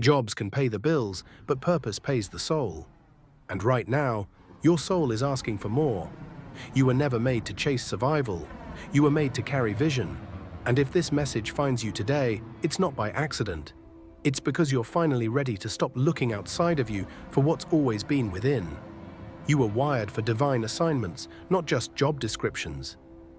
Jobs can pay the bills, but purpose pays the soul. And right now, your soul is asking for more. You were never made to chase survival. You were made to carry vision. And if this message finds you today, it's not by accident. It's because you're finally ready to stop looking outside of you for what's always been within. You were wired for divine assignments, not just job descriptions.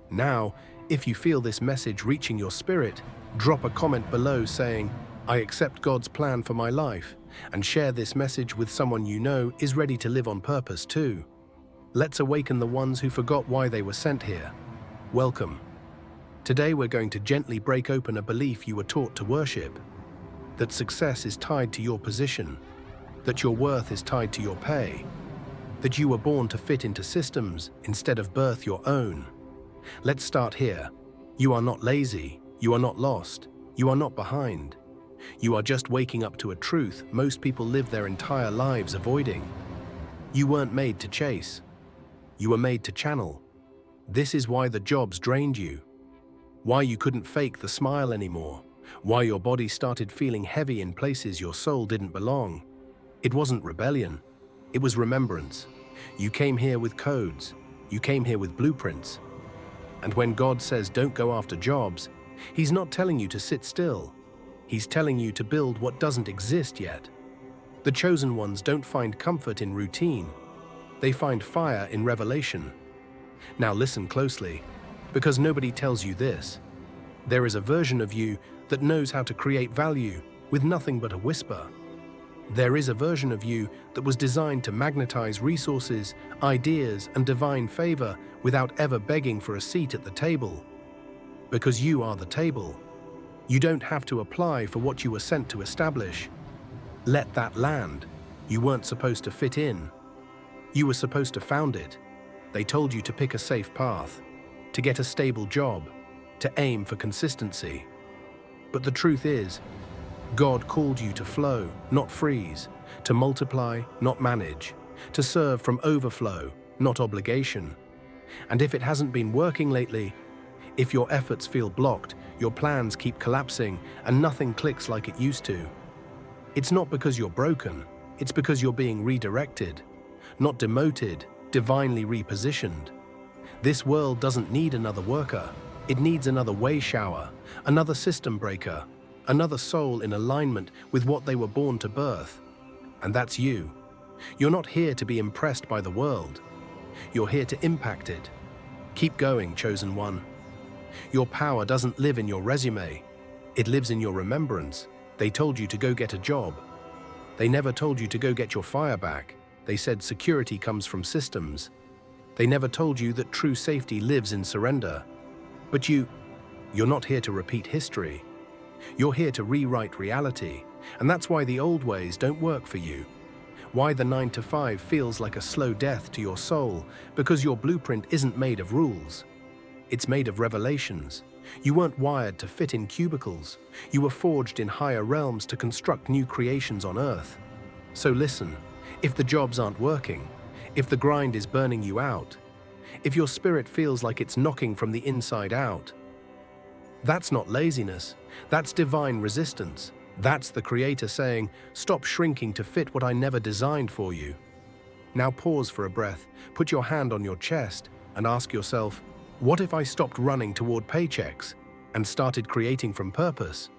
Now, if you feel this message reaching your spirit, drop a comment below saying, "I accept God's plan for my life," and share this message with someone you know is ready to live on purpose too. Let's awaken the ones who forgot why they were sent here. Welcome. Today we're going to gently break open a belief you were taught to worship. That success is tied to your position. That your worth is tied to your pay. That you were born to fit into systems instead of birth your own. Let's start here. You are not lazy. You are not lost. You are not behind. You are just waking up to a truth most people live their entire lives avoiding. You weren't made to chase. You were made to channel. This is why the jobs drained you. Why you couldn't fake the smile anymore. Why your body started feeling heavy in places your soul didn't belong. It wasn't rebellion. It was remembrance. You came here with codes. You came here with blueprints. And when God says don't go after jobs, He's not telling you to sit still. He's telling you to build what doesn't exist yet. The chosen ones don't find comfort in routine. They find fire in revelation. Now listen closely, because nobody tells you this. There is a version of you that knows how to create value with nothing but a whisper. There is a version of you that was designed to magnetize resources, ideas, and divine favor without ever begging for a seat at the table. Because you are the table. You don't have to apply for what you were sent to establish. Let that land. You weren't supposed to fit in. You were supposed to found it. They told you to pick a safe path, to get a stable job, to aim for consistency. But the truth is, God called you to flow, not freeze, to multiply, not manage, to serve from overflow, not obligation. And if it hasn't been working lately, if your efforts feel blocked, your plans keep collapsing, and nothing clicks like it used to, it's not because you're broken, it's because you're being redirected, not demoted, divinely repositioned. This world doesn't need another worker. It needs another way shower, another system breaker, another soul in alignment with what they were born to birth. And that's you. You're not here to be impressed by the world. You're here to impact it. Keep going, chosen one. Your power doesn't live in your resume. It lives in your remembrance. They told you to go get a job. They never told you to go get your fire back. They said security comes from systems. They never told you that true safety lives in surrender. But you're not here to repeat history. You're here to rewrite reality, and that's why the old ways don't work for you. Why the 9 to 5 feels like a slow death to your soul, because your blueprint isn't made of rules. It's made of revelations. You weren't wired to fit in cubicles. You were forged in higher realms to construct new creations on earth. So listen, if the jobs aren't working, if the grind is burning you out, if your spirit feels like it's knocking from the inside out, that's not laziness, that's divine resistance. That's the Creator saying, stop shrinking to fit what I never designed for you. Now pause for a breath, put your hand on your chest, and ask yourself, what if I stopped running toward paychecks and started creating from purpose?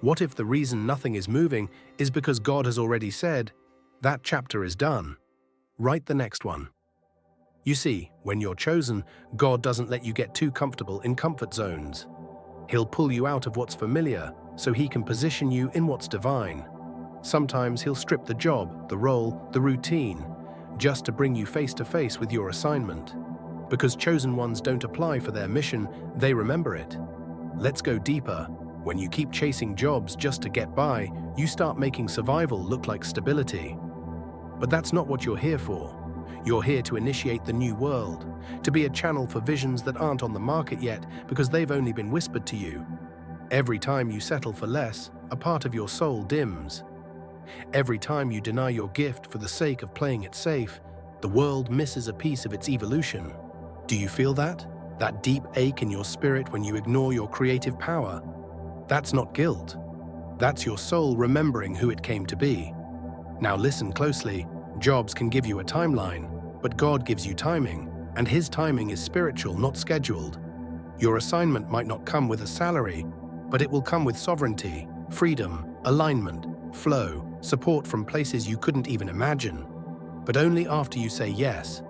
What if the reason nothing is moving is because God has already said, that chapter is done. Write the next one. You see, when you're chosen, God doesn't let you get too comfortable in comfort zones. He'll pull you out of what's familiar so He can position you in what's divine. Sometimes He'll strip the job, the role, the routine, just to bring you face to face with your assignment. Because chosen ones don't apply for their mission, they remember it. Let's go deeper. When you keep chasing jobs just to get by, you start making survival look like stability. But that's not what you're here for. You're here to initiate the new world, to be a channel for visions that aren't on the market yet because they've only been whispered to you. Every time you settle for less, a part of your soul dims. Every time you deny your gift for the sake of playing it safe, the world misses a piece of its evolution. Do you feel that? That deep ache in your spirit when you ignore your creative power? That's not guilt. That's your soul remembering who it came to be. Now listen closely. Jobs can give you a timeline, but God gives you timing, and His timing is spiritual, not scheduled. Your assignment might not come with a salary, but it will come with sovereignty, freedom, alignment, flow, support from places you couldn't even imagine. But only after you say yes.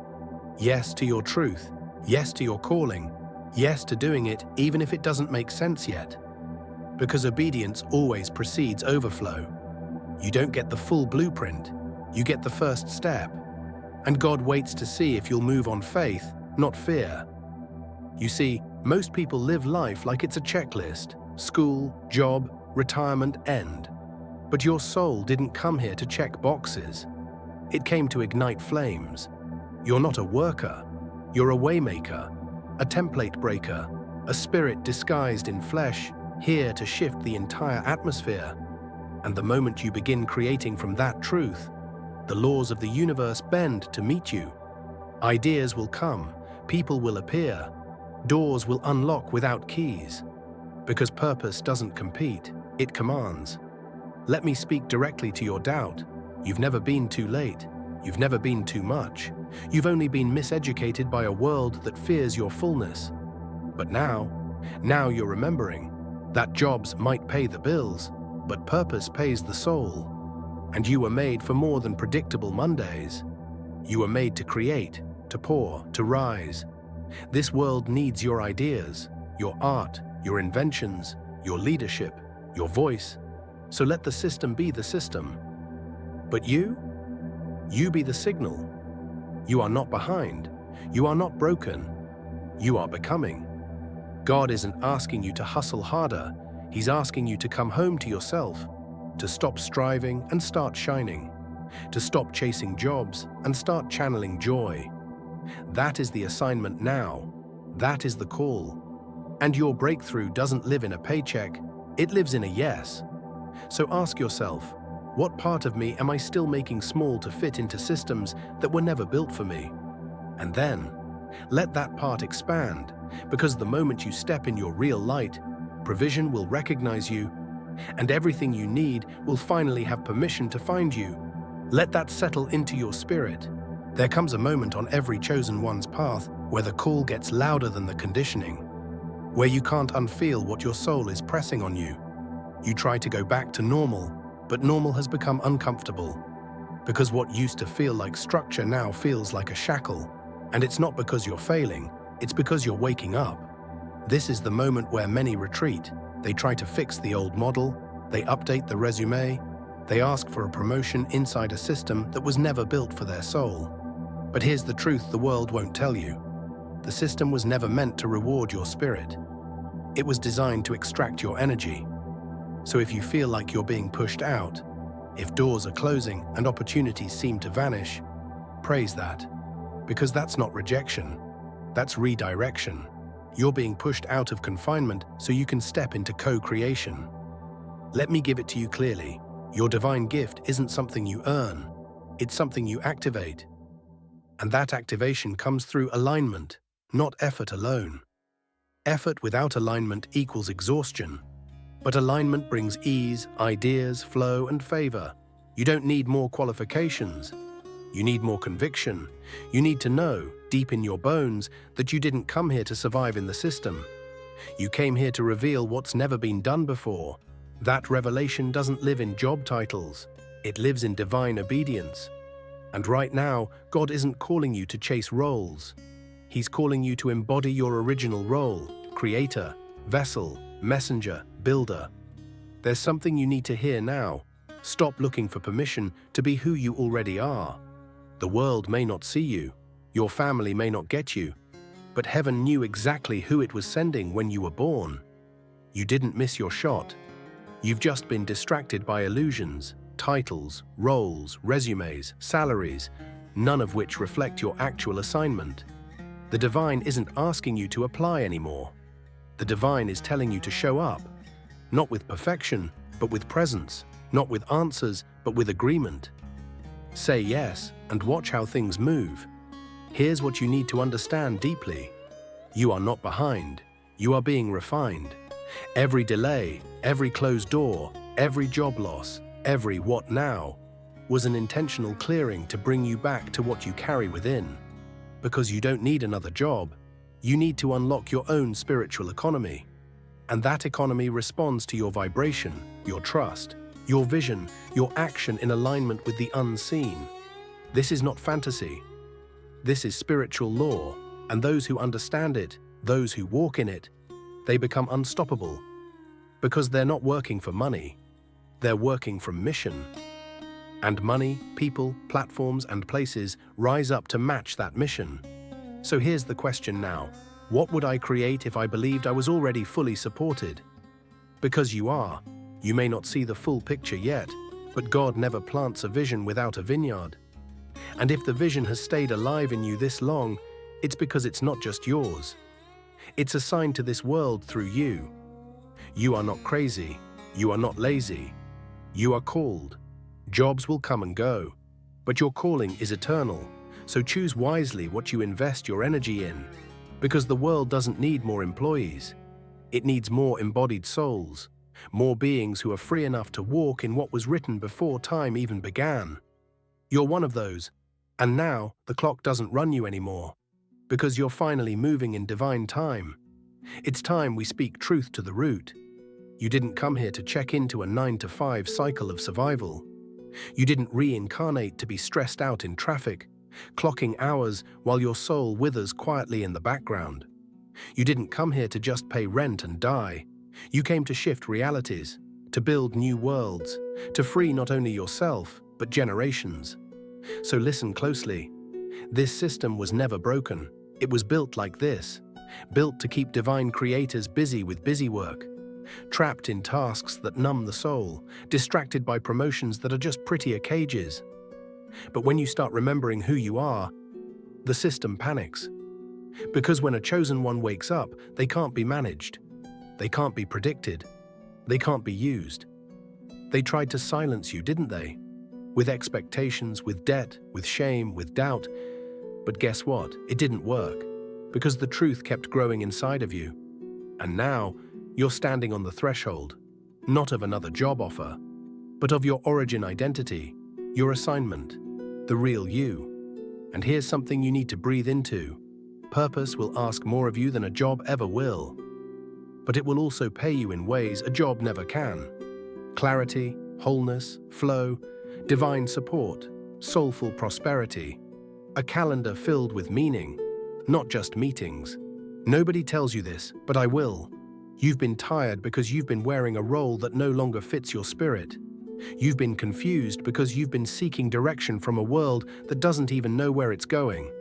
Yes to your truth, yes to your calling, yes to doing it even if it doesn't make sense yet. Because obedience always precedes overflow. You don't get the full blueprint, you get the first step. And God waits to see if you'll move on faith, not fear. You see, most people live life like it's a checklist: school, job, retirement, end. But your soul didn't come here to check boxes. It came to ignite flames. You're not a worker, you're a waymaker, a template breaker, a spirit disguised in flesh, here to shift the entire atmosphere. And the moment you begin creating from that truth, the laws of the universe bend to meet you. Ideas will come, people will appear, doors will unlock without keys. Because purpose doesn't compete, it commands. Let me speak directly to your doubt. You've never been too late. You've never been too much. You've only been miseducated by a world that fears your fullness. But now you're remembering that jobs might pay the bills, but purpose pays the soul. And you were made for more than predictable Mondays. You were made to create, to pour, to rise. This world needs your ideas, your art, your inventions, your leadership, your voice. So let the system be the system. But you be the signal. You are not behind. You are not broken. You are becoming. God isn't asking you to hustle harder. He's asking you to come home to yourself, to stop striving and start shining, to stop chasing jobs and start channeling joy. That is the assignment now. That is the call. And your breakthrough doesn't live in a paycheck. It lives in a yes. So ask yourself, what part of me am I still making small to fit into systems that were never built for me? And then, let that part expand, because the moment you step in your real light, provision will recognize you, and everything you need will finally have permission to find you. Let that settle into your spirit. There comes a moment on every chosen one's path where the call gets louder than the conditioning, where you can't unfeel what your soul is pressing on you. You try to go back to normal, but normal has become uncomfortable, because what used to feel like structure now feels like a shackle. And it's not because you're failing, it's because you're waking up. This is the moment where many retreat. They try to fix the old model, they update the resume, they ask for a promotion inside a system that was never built for their soul. But here's the truth the world won't tell you. The system was never meant to reward your spirit. It was designed to extract your energy. So if you feel like you're being pushed out, if doors are closing and opportunities seem to vanish, praise that. Because that's not rejection, that's redirection. You're being pushed out of confinement so you can step into co-creation. Let me give it to you clearly. Your divine gift isn't something you earn, it's something you activate. And that activation comes through alignment, not effort alone. Effort without alignment equals exhaustion. But alignment brings ease, ideas, flow, and favor. You don't need more qualifications. You need more conviction. You need to know, deep in your bones, that you didn't come here to survive in the system. You came here to reveal what's never been done before. That revelation doesn't live in job titles. It lives in divine obedience. And right now, God isn't calling you to chase roles. He's calling you to embody your original role: creator, vessel, messenger, builder. There's something you need to hear now. Stop looking for permission to be who you already are. The world may not see you, your family may not get you, but heaven knew exactly who it was sending when you were born. You didn't miss your shot. You've just been distracted by illusions, titles, roles, resumes, salaries, none of which reflect your actual assignment. The divine isn't asking you to apply anymore. The divine is telling you to show up, not with perfection, but with presence, not with answers, but with agreement. Say yes and watch how things move. Here's what you need to understand deeply. You are not behind. You are being refined. Every delay, every closed door, Every job loss, every what now, was an intentional clearing to bring you back to what you carry within. Because you don't need another job, you need to unlock your own spiritual economy. And that economy responds to your vibration, your trust, your vision, your action in alignment with the unseen. This is not fantasy. This is spiritual law, and those who understand it, those who walk in it, they become unstoppable. Because they're not working for money, they're working from mission. And money, people, platforms, and places rise up to match that mission. So here's the question now. What would I create if I believed I was already fully supported? Because you are. You may not see the full picture yet, but God never plants a vision without a vineyard. And if the vision has stayed alive in you this long, it's because it's not just yours. It's assigned to this world through you. You are not crazy. You are not lazy. You are called. Jobs will come and go, but your calling is eternal. So choose wisely what you invest your energy in. Because the world doesn't need more employees. It needs more embodied souls, more beings who are free enough to walk in what was written before time even began. You're one of those, and now the clock doesn't run you anymore, because you're finally moving in divine time. It's time we speak truth to the root. You didn't come here to check into a 9-to-5 cycle of survival. You didn't reincarnate to be stressed out in traffic, clocking hours while your soul withers quietly in the background. You didn't come here to just pay rent and die. You came to shift realities, to build new worlds, to free not only yourself, but generations. So listen closely. This system was never broken. It was built like this, built to keep divine creators busy with busy work, trapped in tasks that numb the soul, distracted by promotions that are just prettier cages. But when you start remembering who you are, the system panics. Because when a chosen one wakes up, they can't be managed. They can't be predicted. They can't be used. They tried to silence you, didn't they? With expectations, with debt, with shame, with doubt. But guess what? It didn't work. Because the truth kept growing inside of you. And now, you're standing on the threshold, not of another job offer, but of your origin identity, your assignment, the real you. And here's something you need to breathe into. Purpose will ask more of you than a job ever will. But it will also pay you in ways a job never can. Clarity, wholeness, flow, divine support, soulful prosperity. A calendar filled with meaning, not just meetings. Nobody tells you this, but I will. You've been tired because you've been wearing a role that no longer fits your spirit. You've been confused because you've been seeking direction from a world that doesn't even know where it's going.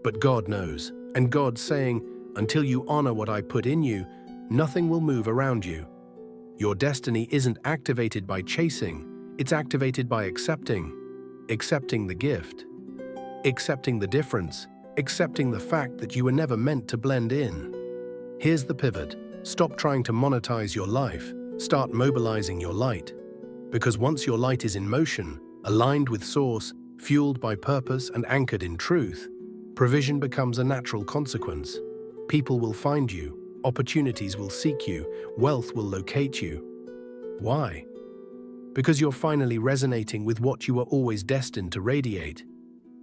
But God knows, and God's saying, until you honor what I put in you, nothing will move around you. Your destiny isn't activated by chasing, it's activated by accepting. Accepting the gift. Accepting the difference. Accepting the fact that you were never meant to blend in. Here's the pivot. Stop trying to monetize your life. Start mobilizing your light. Because once your light is in motion, aligned with source, fueled by purpose and anchored in truth, provision becomes a natural consequence. People will find you, opportunities will seek you, wealth will locate you. Why? Because you're finally resonating with what you were always destined to radiate.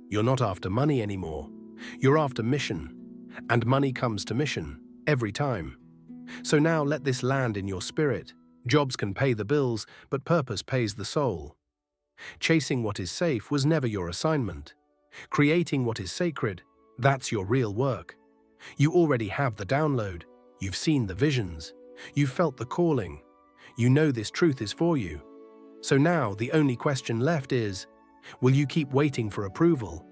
You're not after money anymore. You're after mission. And money comes to mission, every time. So now let this land in your spirit. Jobs can pay the bills, but purpose pays the soul. Chasing what is safe was never your assignment. Creating what is sacred, that's your real work. You already have the download. You've seen the visions. You've felt the calling. You know this truth is for you. So now the only question left is, will you keep waiting for approval?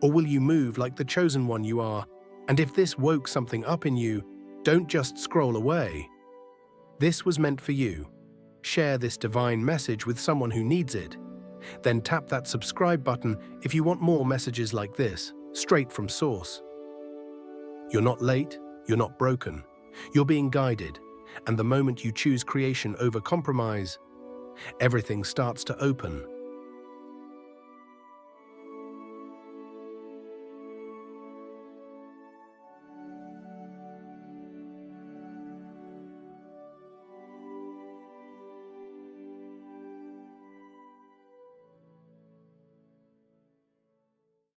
Or will you move like the chosen one you are? And if this woke something up in you, don't just scroll away. This was meant for you. Share this divine message with someone who needs it. Then tap that subscribe button if you want more messages like this, straight from source. You're not late, you're not broken. You're being guided, and the moment you choose creation over compromise, everything starts to open.